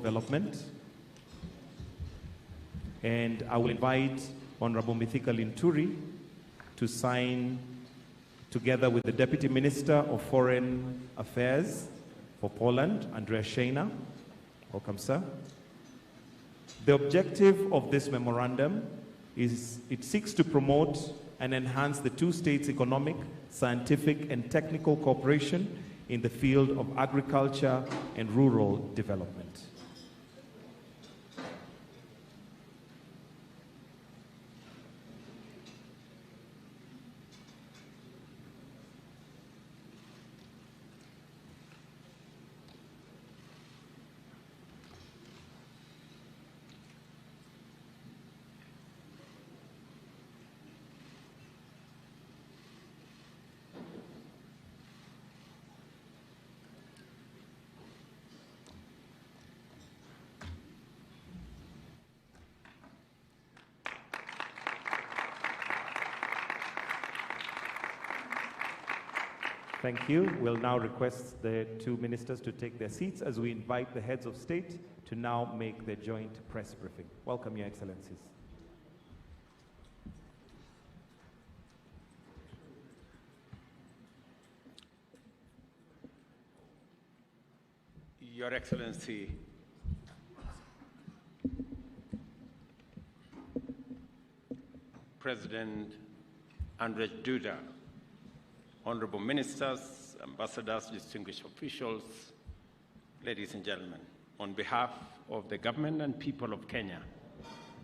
Development. And I will invite Honorable Mithika Linturi to sign together with the Deputy Minister of Foreign Affairs for Poland, Andrzej Duda. Welcome, sir. The objective of this memorandum is it seeks to promote and enhance the two states' economic, scientific, and technical cooperation in the field of agriculture and rural development. Thank you. We'll now request the two ministers to take their seats as we invite the heads of state to now make their joint press briefing. Welcome, Your Excellencies. Your Excellency, President Andrzej Duda, honorable ministers, ambassadors, distinguished officials, ladies and gentlemen, on behalf of the government and people of Kenya,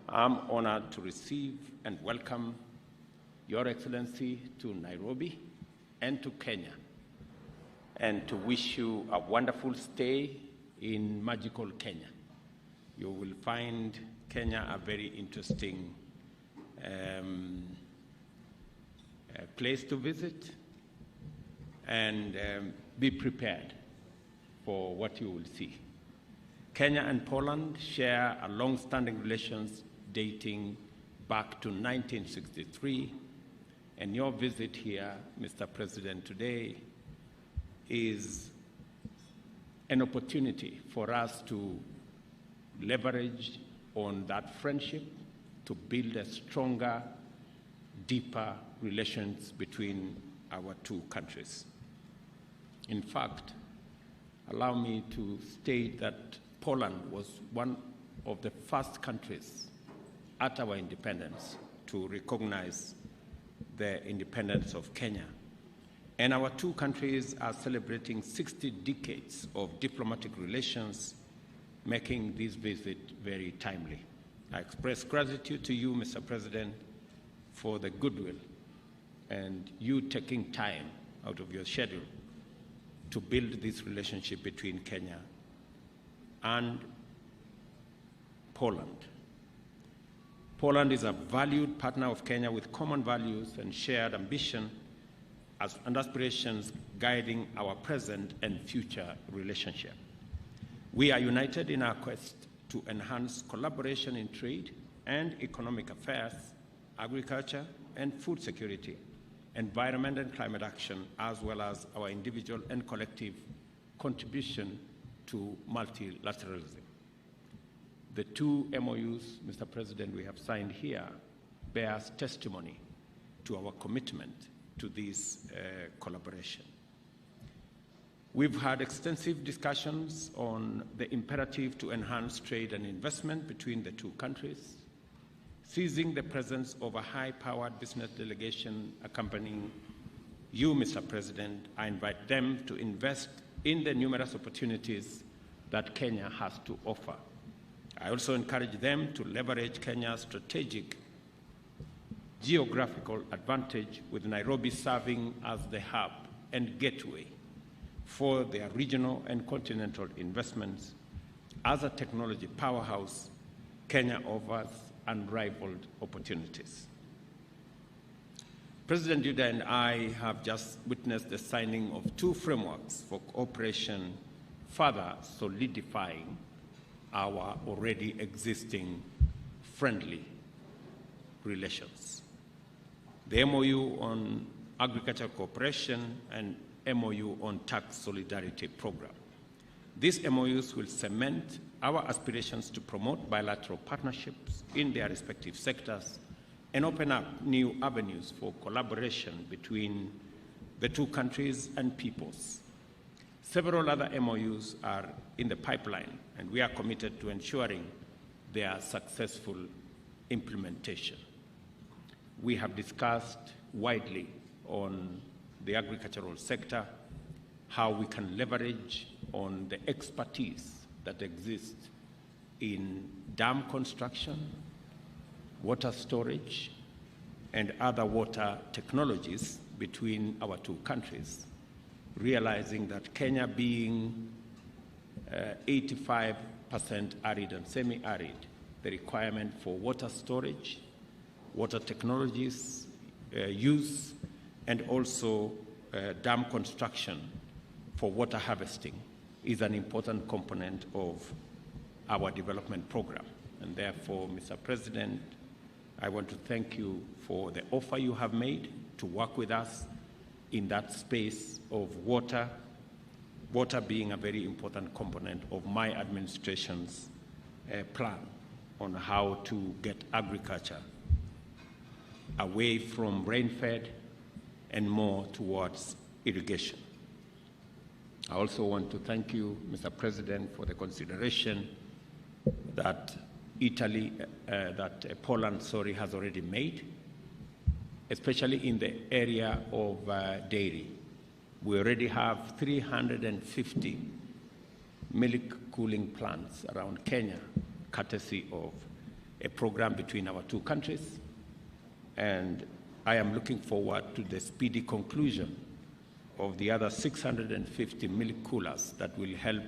I'm honored to receive and welcome Your Excellency to Nairobi and to Kenya, and to wish you a wonderful stay in magical Kenya. You will find Kenya a very interesting place to visit, and be prepared for what you will see. Kenya and Poland share a long-standing relations dating back to 1963, and your visit here, Mr. President, today is an opportunity for us to leverage on that friendship to build a stronger, deeper relations between our two countries. In fact, allow me to state that Poland was one of the first countries at our independence to recognize the independence of Kenya. And our two countries are celebrating 60 decades of diplomatic relations, making this visit very timely. I express gratitude to you, Mr. President, for the goodwill and you taking time out of your schedule to build this relationship between Kenya and Poland. Poland is a valued partner of Kenya with common values and shared ambition and aspirations guiding our present and future relationship. We are united in our quest to enhance collaboration in trade and economic affairs, agriculture and food security, environment and climate action, as well as our individual and collective contribution to multilateralism. The two MOUs, Mr. President, we have signed here bears testimony to our commitment to this collaboration. We've had extensive discussions on the imperative to enhance trade and investment between the two countries. Seizing the presence of a high-powered business delegation accompanying you, Mr. President, I invite them to invest in the numerous opportunities that Kenya has to offer. I also encourage them to leverage Kenya's strategic geographical advantage, with Nairobi serving as the hub and gateway for their regional and continental investments. As a technology powerhouse, Kenya offers unrivaled opportunities. President Duda and I have just witnessed the signing of two frameworks for cooperation, further solidifying our already existing friendly relations. The MOU on agricultural cooperation and MOU on tax solidarity program. These MOUs will cement our aspirations to promote bilateral partnerships in their respective sectors and open up new avenues for collaboration between the two countries and peoples. Several other MOUs are in the pipeline, and we are committed to ensuring their successful implementation. We have discussed widely on the agricultural sector, how we can leverage on the expertise that exists in dam construction, water storage, and other water technologies between our two countries, realizing that Kenya being 85% arid and semi-arid, the requirement for water storage, water technologies use, and also dam construction for water harvesting is an important component of our development program. And therefore, Mr. President, I want to thank you for the offer you have made to work with us in that space of water, water being a very important component of my administration's plan on how to get agriculture away from rain-fed and more towards irrigation. I also want to thank you, Mr. President, for the consideration that Poland has already made, especially in the area of dairy. We already have 350 milk cooling plants around Kenya, courtesy of a program between our two countries. And I am looking forward to the speedy conclusion of the other 650 milk coolers that will help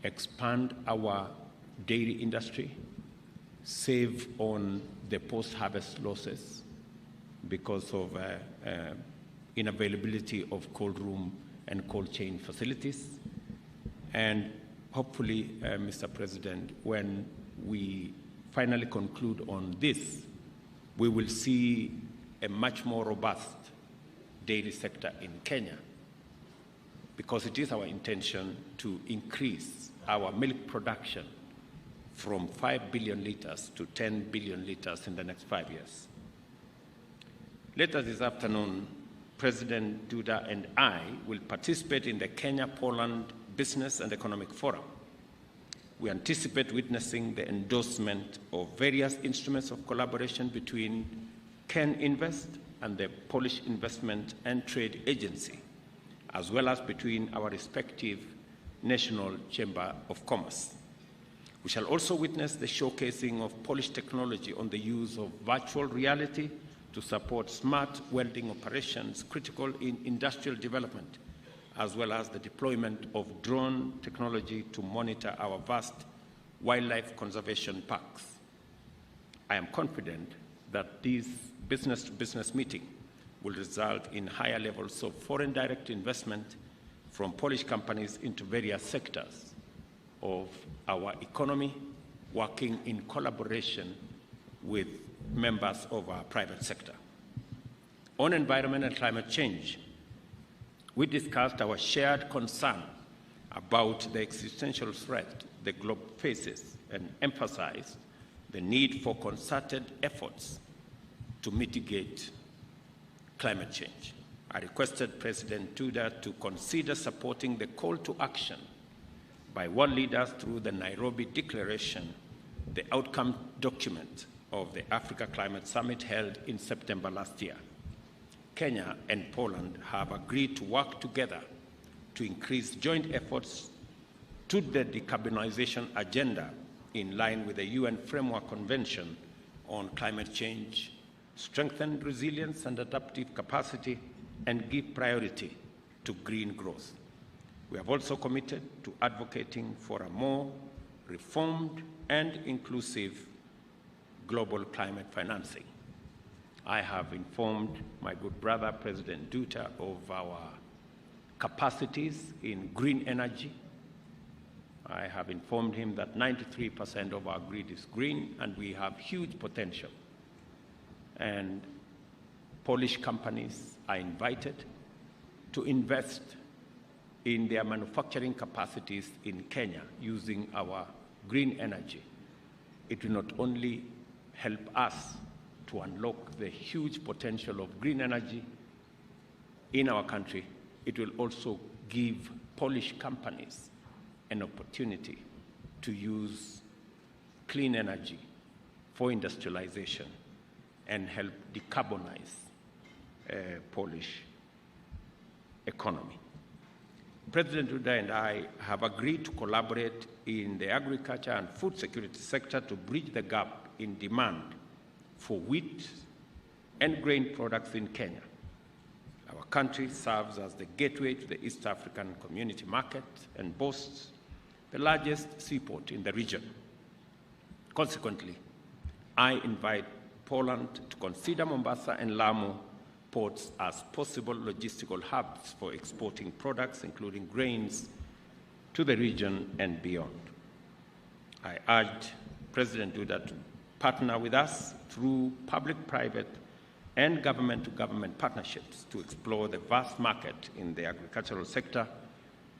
expand our dairy industry, save on the post-harvest losses because of inavailability of cold room and cold chain facilities. And hopefully, Mr. President, when we finally conclude on this, we will see a much more robust dairy sector in Kenya, because it is our intention to increase our milk production from 5 billion liters to 10 billion liters in the next 5 years. Later this afternoon, President Duda and I will participate in the Kenya-Poland Business and Economic Forum. We anticipate witnessing the endorsement of various instruments of collaboration between Ken Invest and the Polish Investment and Trade Agency, as well as between our respective National Chamber of Commerce. We shall also witness the showcasing of Polish technology on the use of virtual reality to support smart welding operations critical in industrial development, as well as the deployment of drone technology to monitor our vast wildlife conservation parks. I am confident that this business-to-business meeting will result in higher levels of foreign direct investment from Polish companies into various sectors of our economy, working in collaboration with members of our private sector. On environment and climate change, we discussed our shared concern about the existential threat the globe faces and emphasized the need for concerted efforts to mitigate climate change. I requested President Duda to consider supporting the call to action by world leaders through the Nairobi Declaration, the outcome document of the Africa Climate Summit held in September last year. Kenya and Poland have agreed to work together to increase joint efforts to the decarbonization agenda in line with the UN Framework Convention on Climate Change, strengthen resilience and adaptive capacity, and give priority to green growth. We have also committed to advocating for a more reformed and inclusive global climate financing. I have informed my good brother, President Duda, of our capacities in green energy. I have informed him that 93% of our grid is green, and we have huge potential. And Polish companies are invited to invest in their manufacturing capacities in Kenya using our green energy, it will not only help us to unlock the huge potential of green energy in our country, it will also give Polish companies an opportunity to use clean energy for industrialization and help decarbonize Polish economy. President Duda and I have agreed to collaborate in the agriculture and food security sector to bridge the gap in demand for wheat and grain products in Kenya. Our country serves as the gateway to the East African Community Market and boasts the largest seaport in the region. Consequently, I invite Poland to consider Mombasa and Lamu ports as possible logistical hubs for exporting products, including grains, to the region and beyond. I urge President Duda to partner with us through public-private and government-to-government partnerships to explore the vast market in the agricultural sector,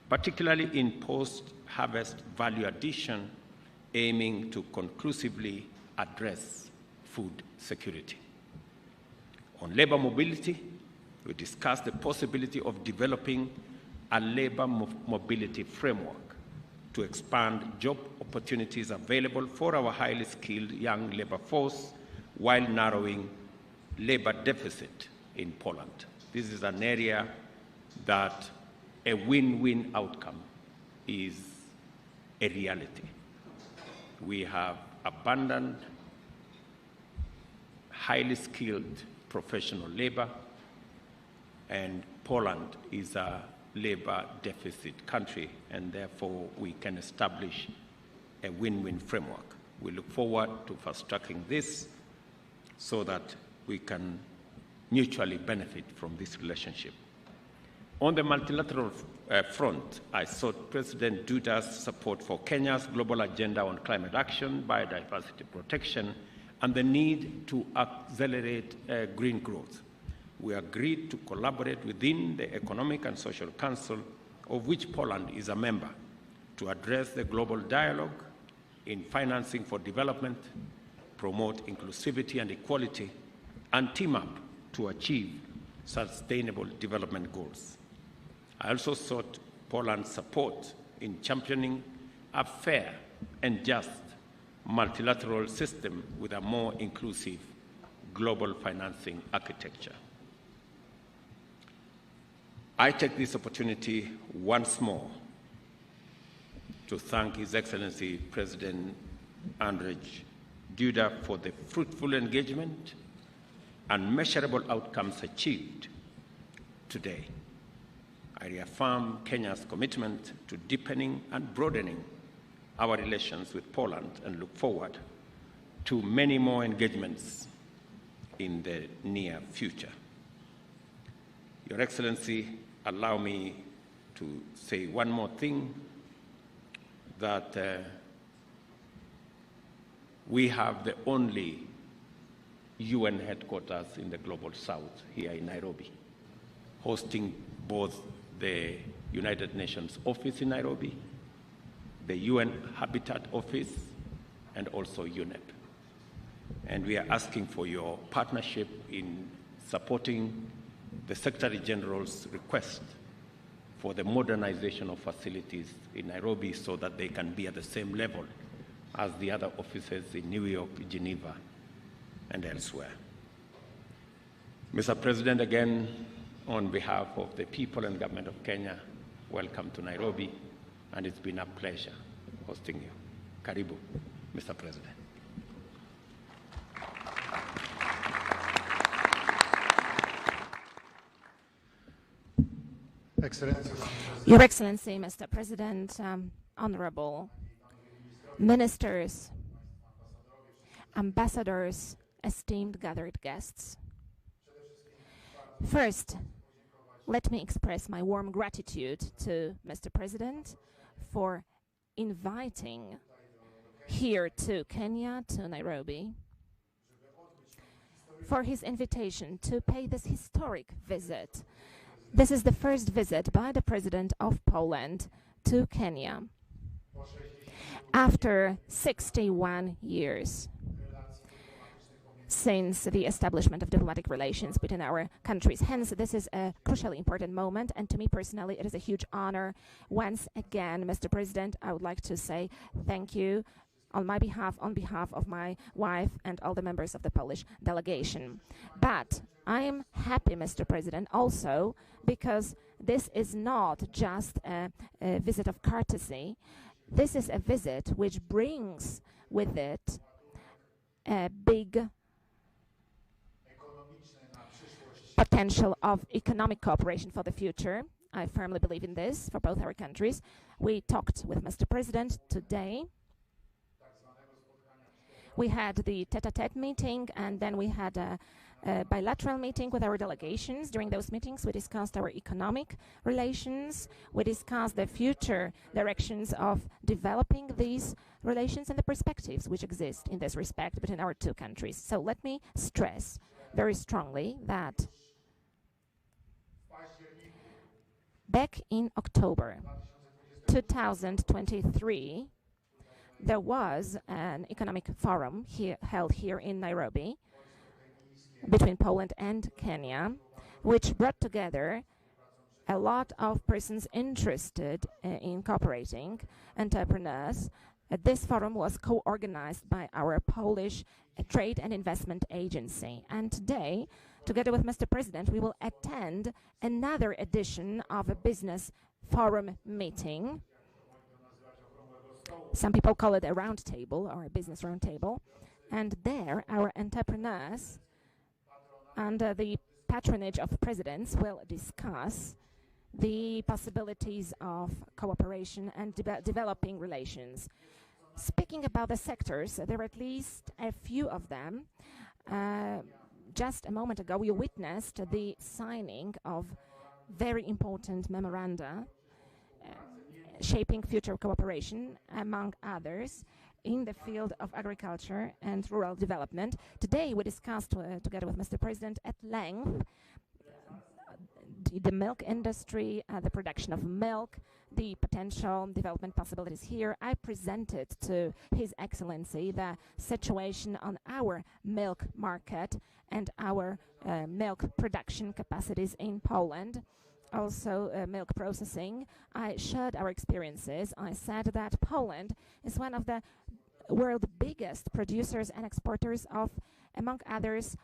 particularly in post-harvest value addition, aiming to conclusively address food security. On labor mobility, we discussed the possibility of developing a labor mobility framework to expand job opportunities available for our highly skilled young labor force while narrowing labor deficit in Poland. This is an area that a win-win outcome is a reality. We have abundant, highly skilled professional labor, and Poland is a labor deficit country, and therefore we can establish a win-win framework. We look forward to fast-tracking this so that we can mutually benefit from this relationship. On the multilateral front, I sought President Duda's support for Kenya's global agenda on climate action, biodiversity protection, and the need to accelerate green growth. We agreed to collaborate within the Economic and Social Council, of which Poland is a member, to address the global dialogue in financing for development, promote inclusivity and equality, and team up to achieve sustainable development goals. I also sought Poland's support in championing a fair and just multilateral system with a more inclusive global financing architecture. I take this opportunity once more to thank His Excellency President Andrzej Duda for the fruitful engagement and measurable outcomes achieved today. I reaffirm Kenya's commitment to deepening and broadening our relations with Poland and look forward to many more engagements in the near future. Your Excellency, allow me to say one more thing, that we have the only UN headquarters in the Global South here in Nairobi, hosting both the United Nations office in Nairobi, the UN Habitat Office, and also UNEP. And we are asking for your partnership in supporting the Secretary General's request for the modernization of facilities in Nairobi so that they can be at the same level as the other offices in New York, Geneva, and elsewhere. Mr. President, again, on behalf of the people and government of Kenya, welcome to Nairobi, and it's been a pleasure hosting you. Karibu, Mr. President. Your Excellency, Mr. President, honorable ministers, ambassadors, esteemed gathered guests. First, let me express my warm gratitude to Mr. President for inviting here to Kenya, to Nairobi, for his invitation to pay this historic visit. This is the first visit by the President of Poland to Kenya. after 61 years since the establishment of diplomatic relations between our countries. Hence, this is a crucially important moment, and to me personally, it is a huge honor. Once again, Mr. President, I would like to say thank you on my behalf, on behalf of my wife and all the members of the Polish delegation. But I am happy, Mr. President, also because this is not just a visit of courtesy. This is a visit which brings with it a big potential of economic cooperation for the future. I firmly believe in this for both our countries. We talked with Mr. President today. We had the tete-a-tete meeting, and then we had a bilateral meeting with our delegations. During those meetings, we discussed our economic relations. We discussed the future directions of developing these relations and the perspectives which exist in this respect between our two countries. So let me stress very strongly that back in October 2023, there was an economic forum held here in Nairobi between Poland and Kenya, which brought together a lot of persons interested in cooperating, entrepreneurs. This forum was co-organized by our Polish Trade and Investment Agency. And today, together with Mr. President, we will attend another edition of a business forum meeting. Some people call it a round table or a business round table. And there, our entrepreneurs, under the patronage of presidents, will discuss the possibilities of cooperation and developing relations. Speaking about the sectors, there are at least a few of them. Just a moment ago, we witnessed the signing of very important memoranda shaping future cooperation, among others, in the field of agriculture and rural development. Today, we discussed together with Mr. President at length the milk industry, the production of milk, the potential development possibilities here. I presented to His Excellency the situation on our milk market and our milk production capacities in Poland. Also milk processing. I shared our experiences. I said that Poland is one of the world's biggest producers and exporters of, among others,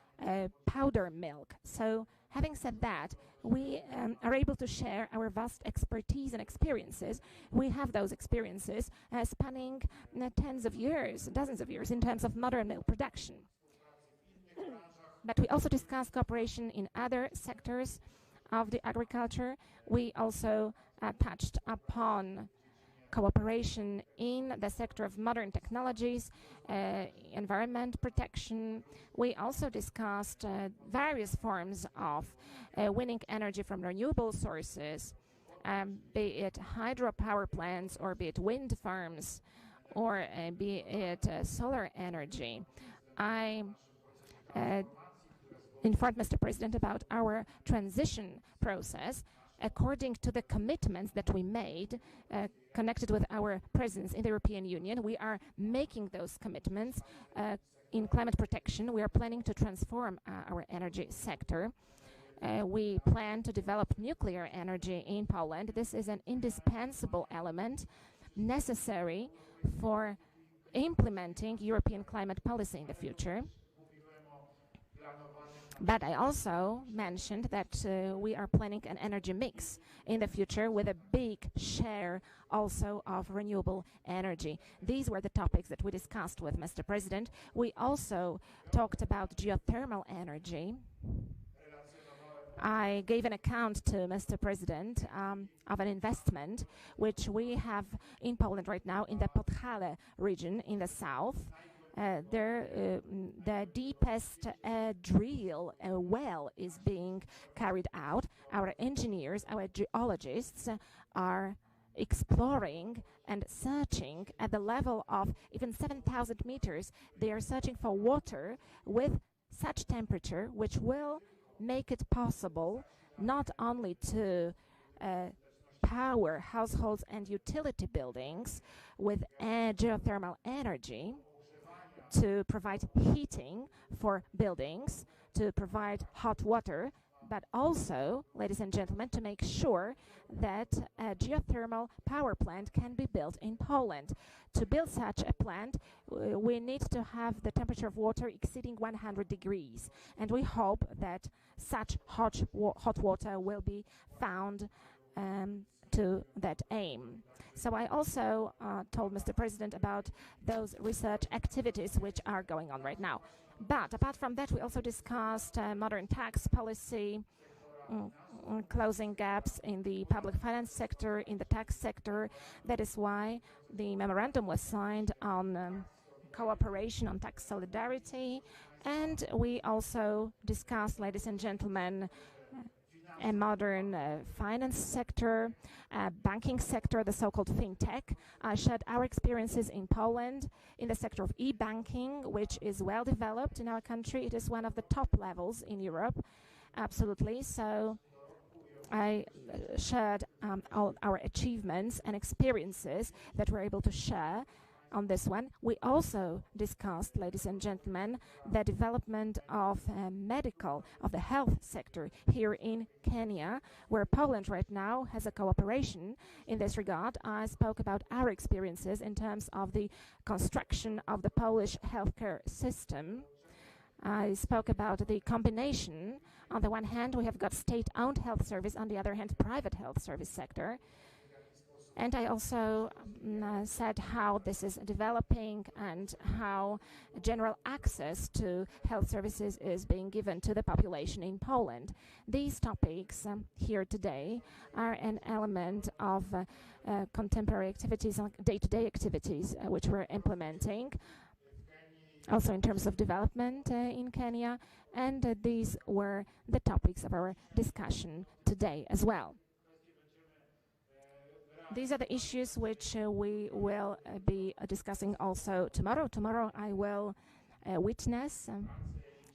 powder milk. So having said that, we are able to share our vast expertise and experiences. We have those experiences spanning tens of years, dozens of years in terms of modern milk production. But we also discussed cooperation in other sectors of the agriculture. We also touched upon cooperation in the sector of modern technologies, environment protection. We also discussed various forms of winning energy from renewable sources, be it hydropower plants or be it wind farms or be it solar energy. I informed Mr. President about our transition process according to the commitments that we made connected with our presence in the European Union. We are making those commitments in climate protection. We are planning to transform our energy sector. We plan to develop nuclear energy in Poland. This is an indispensable element necessary for implementing European climate policy in the future. But I also mentioned that we are planning an energy mix in the future with a big share also of renewable energy. These were the topics that we discussed with Mr. President. We also talked about geothermal energy. I gave an account to Mr. President of an investment which we have in Poland right now in the Podhale region in the south. The deepest drill well is being carried out. Our engineers, our geologists are exploring and searching at the level of even 7,000 meters. They are searching for water with such temperature which will make it possible not only to power households and utility buildings with geothermal energy, to provide heating for buildings, to provide hot water, but also, ladies and gentlemen, to make sure that a geothermal power plant can be built in Poland. To build such a plant, we need to have the temperature of water exceeding 100 degrees, and we hope that such hot water will be found to that aim. So I also told Mr. President about those research activities which are going on right now. But apart from that, we also discussed modern tax policy, closing gaps in the public finance sector, in the tax sector. That is why the memorandum was signed on cooperation on tax solidarity. And we also discussed, ladies and gentlemen, a modern finance sector, banking sector, the so-called fintech. I shared our experiences in Poland in the sector of e-banking, which is well developed in our country. It is one of the top levels in Europe, absolutely. So I shared all our achievements and experiences that we're able to share on this one. We also discussed, ladies and gentlemen, the development of the health sector here in Kenya, where Poland right now has a cooperation in this regard. I spoke about our experiences in terms of the construction of the Polish healthcare system. I spoke about the combination. On the one hand, we have got state-owned health service, on the other hand, private health service sector. And I also said how this is developing and how general access to health services is being given to the population in Poland. These topics here today are an element of contemporary activities, day-to-day activities, which we're implementing, also in terms of development in Kenya. And these were the topics of our discussion today as well. These are the issues which we will be discussing also tomorrow. Tomorrow I will witness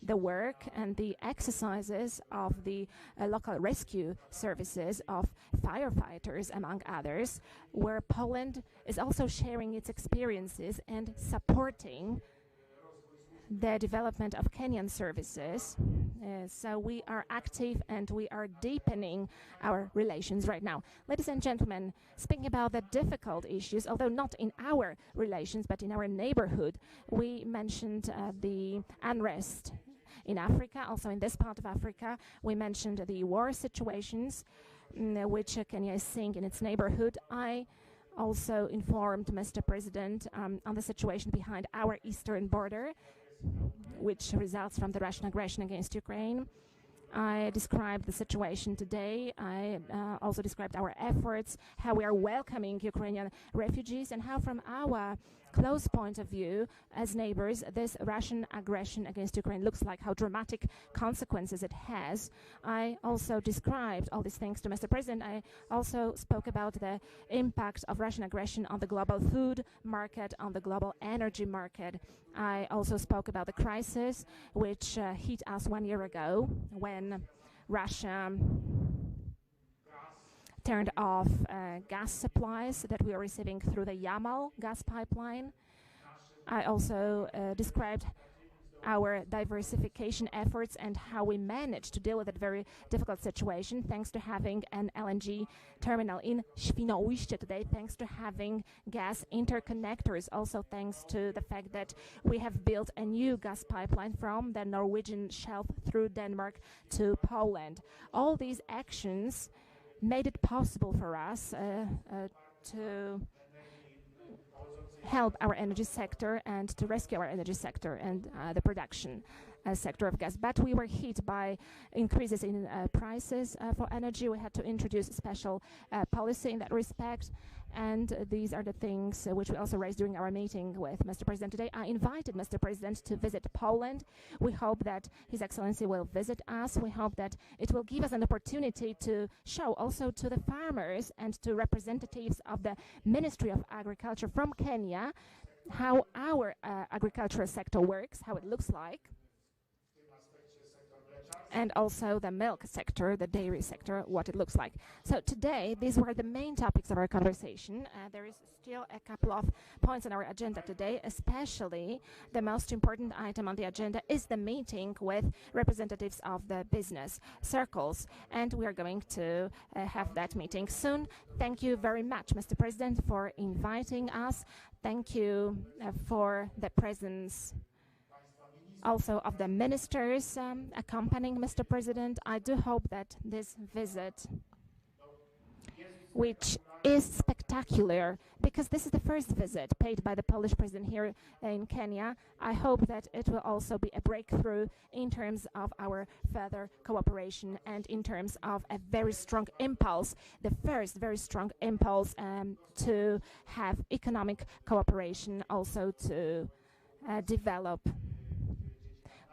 the work and the exercises of the local rescue services of firefighters, among others, where Poland is also sharing its experiences and supporting the development of Kenyan services. So we are active and we are deepening our relations right now. Ladies and gentlemen, speaking about the difficult issues, although not in our relations but in our neighborhood, we mentioned the unrest in Africa, also in this part of Africa. We mentioned the war situations which Kenya is seeing in its neighborhood. I also informed Mr. President on the situation behind our eastern border, which results from the Russian aggression against Ukraine. I described the situation today. I also described our efforts, how we are welcoming Ukrainian refugees, and how from our close point of view as neighbors, this Russian aggression against Ukraine looks like, how dramatic consequences it has. I also described all these things to Mr. President. I also spoke about the impact of Russian aggression on the global food market, on the global energy market. I also spoke about the crisis which hit us 1 year ago when Russia turned off gas supplies that we are receiving through the Yamal gas pipeline. I also described our diversification efforts and how we managed to deal with that very difficult situation thanks to having an LNG terminal in Świnoujście today, thanks to having gas interconnectors, also thanks to the fact that we have built a new gas pipeline from the Norwegian shelf through Denmark to Poland. All these actions made it possible for us to help our energy sector and to rescue our energy sector and the production sector of gas. But we were hit by increases in prices for energy. We had to introduce a special policy in that respect. And these are the things which we also raised during our meeting with Mr. President today. I invited Mr. President to visit Poland. We hope that His Excellency will visit us. We hope that it will give us an opportunity to show also to the farmers and to representatives of the Ministry of Agriculture from Kenya how our agricultural sector works, how it looks like. and also the milk sector, the dairy sector, what it looks like. So today, these were the main topics of our conversation. There is still a couple of points on our agenda today, especially the most important item on the agenda is the meeting with representatives of the business circles, and we are going to have that meeting soon. Thank you very much, Mr. President, for inviting us. Thank you for the presence also of the ministers accompanying Mr. President. I do hope that this visit, which is spectacular, because this is the first visit paid by the Polish president here in Kenya, I hope that it will also be a breakthrough in terms of our further cooperation and in terms of a very strong impulse, the first very strong impulse to have economic cooperation, also to develop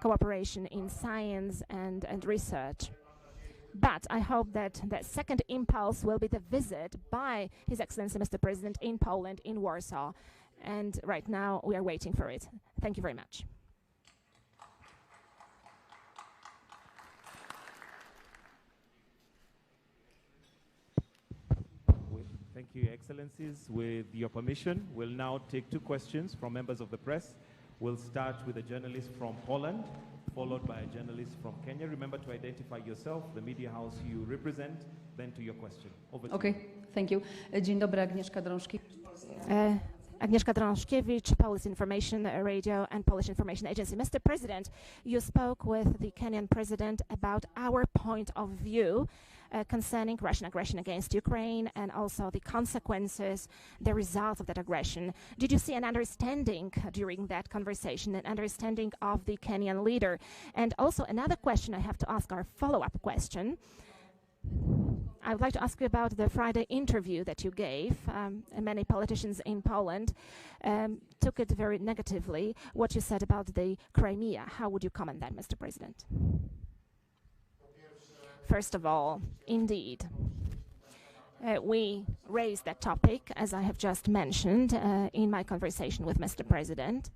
cooperation in science and research. But I hope that the second impulse will be the visit by His Excellency Mr. President in Poland, in Warsaw. And right now we are waiting for it. Thank you very much. Thank you, Excellencies. With your permission, we'll now take 2 questions from members of the press. We'll start with a journalist from Poland, followed by a journalist from Kenya. Remember to identify yourself, the media house you represent, then to your question. Over to you. Thank you. Dzień dobry, Agnieszka Drążkiewicz. Agnieszka Drążkiewicz, Polish Information Radio and Polish Information Agency. Mr. President, you spoke with the Kenyan president about our point of view concerning Russian aggression against Ukraine and also the consequences, the result of that aggression. Did you see an understanding during that conversation, an understanding of the Kenyan leader? And also another question I have to ask, our follow-up question. I would like to ask you about the Friday interview that you gave. Many politicians in Poland took it very negatively, what you said about the Crimea. How would you comment that, Mr. President? First of all, indeed, we raised that topic, as I have just mentioned, in my conversation with Mr. President.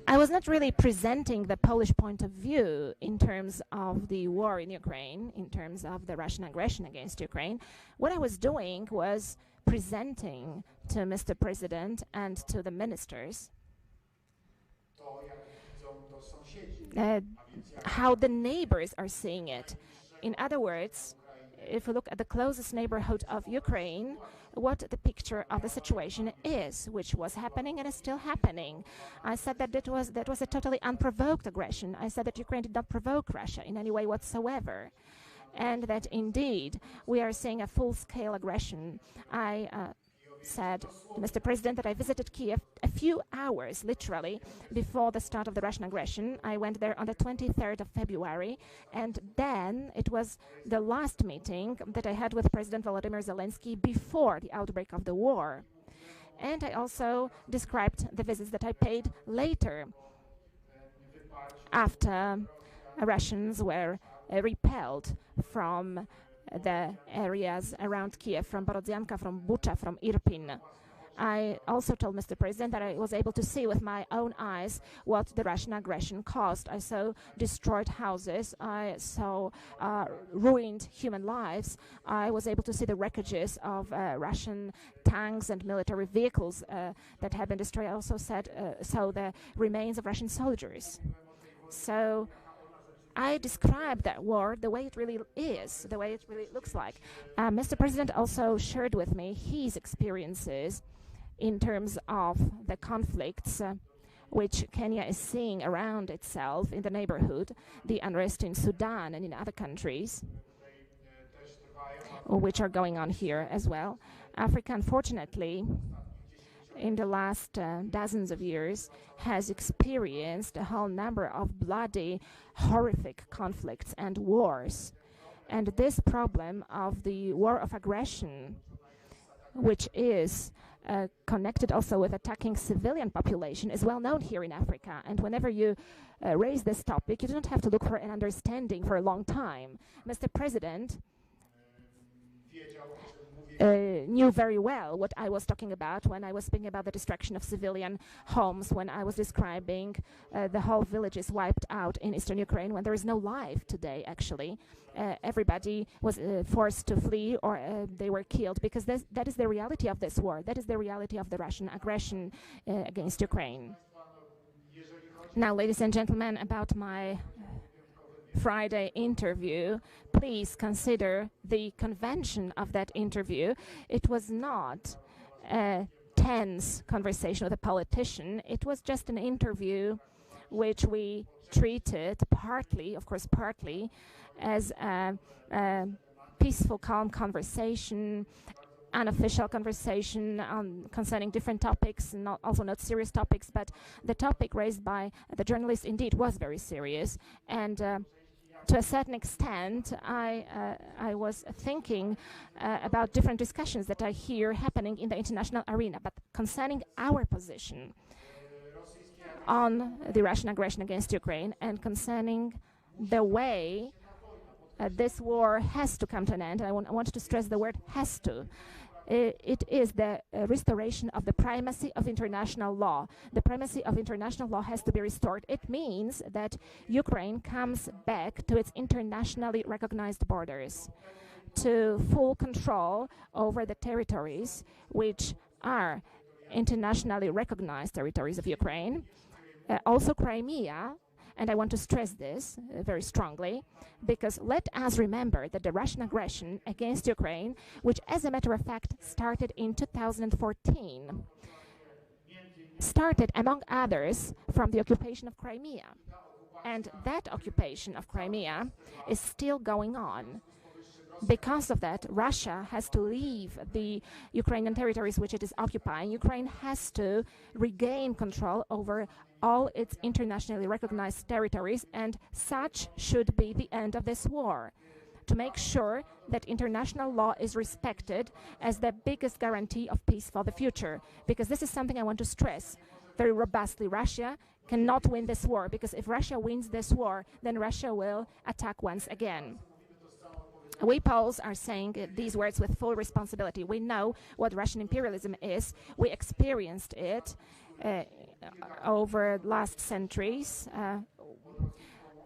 I was not really presenting the Polish point of view in terms of the war in Ukraine, in terms of the Russian aggression against Ukraine. What I was doing was presenting to Mr. President and to the ministers how the neighbors are seeing it. In other words, if we look at the closest neighborhood of Ukraine, what the picture of the situation is, which was happening and is still happening. I said that that was a totally unprovoked aggression. I said that Ukraine did not provoke Russia in any way whatsoever, and that indeed we are seeing a full-scale aggression. I said, Mr. President, that I visited Kiev a few hours, literally, before the start of the Russian aggression. I went there on the 23rd of February, and then it was the last meeting that I had with President Volodymyr Zelensky before the outbreak of the war. And I also described the visits that I paid later, after Russians were repelled from the areas around Kiev, from Borodyanka, from Bucha, from Irpin. I also told Mr. President that I was able to see with my own eyes what the Russian aggression caused. I saw destroyed houses, I saw ruined human lives, I was able to see the wreckages of Russian tanks and military vehicles that had been destroyed. I also saw the remains of Russian soldiers. So I described that war the way it really is, the way it really looks like. Mr. President also shared with me his experiences in terms of the conflicts which Kenya is seeing around itself in the neighborhood, the unrest in Sudan and in other countries, which are going on here as well. Africa, unfortunately, in the last dozens of years, has experienced a whole number of bloody, horrific conflicts and wars. And this problem of the war of aggression, which is connected also with attacking civilian population, is well known here in Africa. And whenever you raise this topic, you don't have to look for an understanding for a long time. Mr. President knew very well what I was talking about when I was speaking about the destruction of civilian homes, when I was describing the whole villages wiped out in eastern Ukraine, when there is no life today, actually. Everybody was forced to flee or they were killed, because that is the reality of this war. That is the reality of the Russian aggression against Ukraine. Now, ladies and gentlemen, about my Friday interview, please consider the convention of that interview. It was not a tense conversation with a politician. It was just an interview which we treated partly, of course, partly as a peaceful, calm conversation, unofficial conversation concerning different topics, also not serious topics, but the topic raised by the journalist indeed was very serious. And to a certain extent, I was thinking about different discussions that I hear happening in the international arena, but concerning our position on the Russian aggression against Ukraine and concerning the way this war has to come to an end. I want to stress the word has to. It is the restoration of the primacy of international law. The primacy of international law has to be restored. It means that Ukraine comes back to its internationally recognized borders, to full control over the territories which are internationally recognized territories of Ukraine. Also Crimea. And I want to stress this very strongly, because let us remember that the Russian aggression against Ukraine, which as a matter of fact started in 2014, started among others from the occupation of Crimea. And that occupation of Crimea is still going on. Because of that, Russia has to leave the Ukrainian territories which it is occupying. Ukraine has to regain control over all its internationally recognized territories, and such should be the end of this war. To make sure that international law is respected as the biggest guarantee of peace for the future. Because this is something I want to stress very robustly. Russia cannot win this war, because if Russia wins this war, then Russia will attack once again. We Poles are saying these words with full responsibility. We know what Russian imperialism is. We experienced it over last centuries.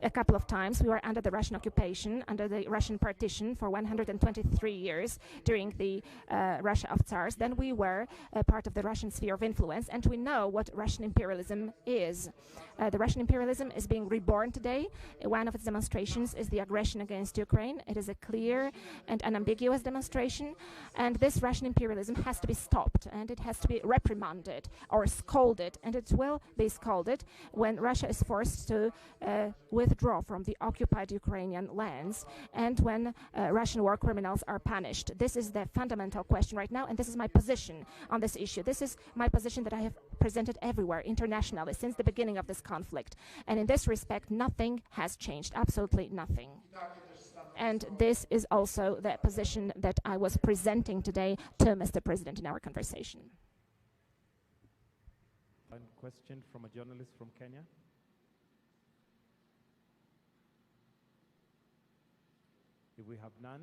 A couple of times we were under the Russian occupation, under the Russian partition for 123 years during the Russia of Tsars. Then we were part of the Russian sphere of influence, and we know what Russian imperialism is. The Russian imperialism is being reborn today. One of its demonstrations is the aggression against Ukraine. It is a clear and unambiguous demonstration, and this Russian imperialism has to be stopped, and it has to be reprimanded or scolded, and it will be scolded when Russia is forced to withdraw from the occupied Ukrainian lands, and when Russian war criminals are punished. This is the fundamental question right now, and this is my position on this issue. This is my position that I have presented everywhere internationally since the beginning of this conflict. And in this respect, nothing has changed, absolutely nothing. And this is also the position that I was presenting today to Mr. President in our conversation. One question from a journalist from Kenya. If we have none,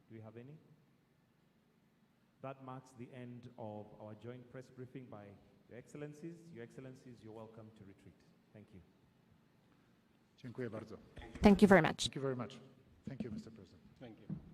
do we have any? That marks the end of our joint press briefing by Your Excellencies. Your Excellencies, you're welcome to retreat. Thank you. Dziękuję bardzo. Thank you very much. Thank you very much. Thank you, Mr. President. Thank you.